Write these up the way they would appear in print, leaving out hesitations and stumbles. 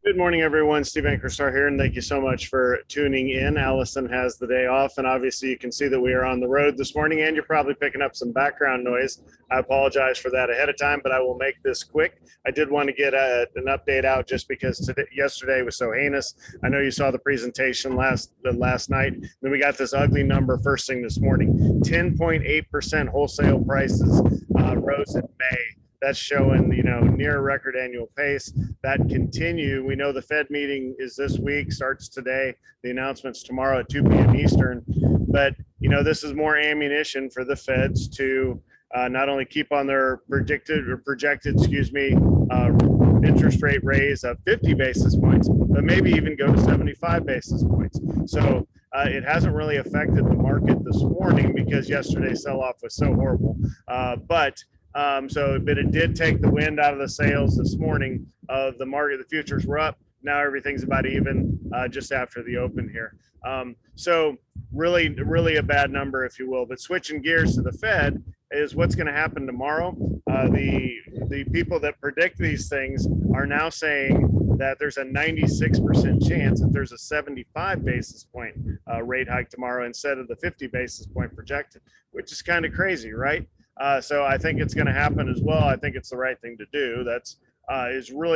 Good morning, everyone. Steve Ankerstar here, and thank you so much for tuning in. Allison has the day off, and obviously you can see that we are on the road this morning, and you're probably picking up some background noise. I apologize for that ahead of time, but I will make this quick. I did want to get an update out just because yesterday was so heinous. I know you saw the presentation last night. Then we got this ugly number first thing this morning. 10.8% wholesale prices rose in May. That's showing, near record annual pace. That continue. We know the Fed meeting is this week, starts today. The announcement's tomorrow at 2 p.m. Eastern. But, this is more ammunition for the Feds to not only keep on their projected interest rate raise of 50 basis points, but maybe even go to 75 basis points. So it hasn't really affected the market this morning because yesterday's sell-off was so horrible. But it did take the wind out of the sails this morning of the market. The futures were up. Now everything's about even just after the open here. So really a bad number, if you will. But switching gears to the Fed is what's going to happen tomorrow. The people that predict these things are now saying that there's a 96% chance that there's a 75 basis point rate hike tomorrow instead of the 50 basis point projected, which is kind of crazy, right? So I think it's going to happen as well. I think it's the right thing to do.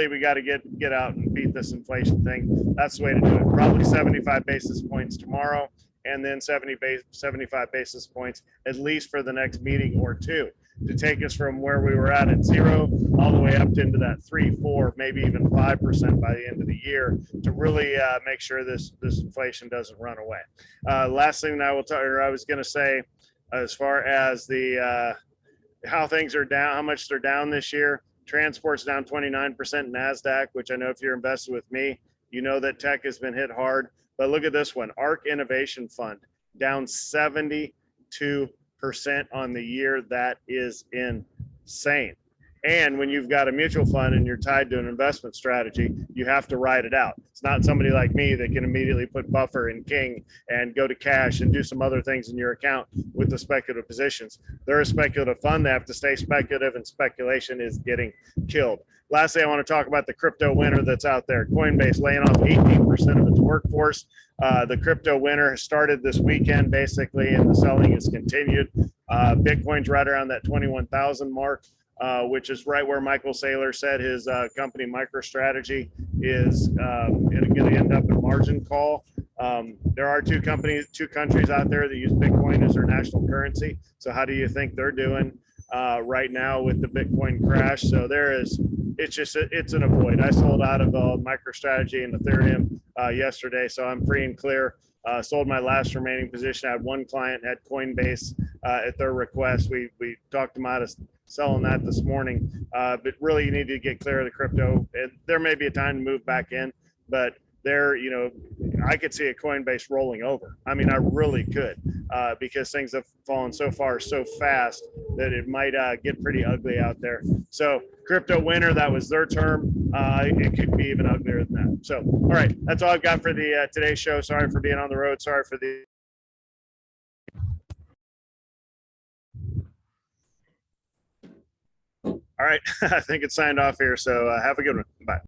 We got to get out and beat this inflation thing. That's the way to do it. Probably 75 basis points tomorrow, and then 75 basis points at least for the next meeting or two to take us from where we were at 0 all the way up into that 3, 4, maybe even 5% by the end of the year to really make sure this inflation doesn't run away. Last thing that I was going to say, as far as the how things are down, how much they're down this year. Transport's down 29%, NASDAQ, which I know if you're invested with me, you know that tech has been hit hard. But look at this one, ARK Innovation Fund, down 72% on the year. That is insane. And when you've got a mutual fund and you're tied to an investment strategy, you have to ride it out. It's not somebody like me that can immediately put buffer in King and go to cash and do some other things in your account with the speculative positions. They're a speculative fund. They have to stay speculative, and speculation is getting killed. Lastly, I want to talk about the crypto winter that's out there. Coinbase laying off 18% of its workforce. The crypto winter started this weekend, basically, and the selling has continued. Bitcoin's right around that 21,000 mark. Which is right where Michael Saylor said his company MicroStrategy is going to end up in margin call. There are two countries out there that use Bitcoin as their national currency. So how do you think they're doing right now with the Bitcoin crash? So it's an avoid. I sold out of MicroStrategy and Ethereum yesterday, so I'm free and clear. Sold my last remaining position. I had one client had Coinbase at their request. We talked them out of selling that this morning, but really you need to get clear of the crypto. And there may be a time to move back in, but I could see a Coinbase rolling over. I mean, I really could, because things have fallen so far so fast that it might get pretty ugly out there. So crypto winter, that was their term. It could be even uglier than that. So, all right, that's all I've got for the today's show. Sorry for being on the road. Sorry for the. All right, I think it's signed off here. So have a good one. Bye.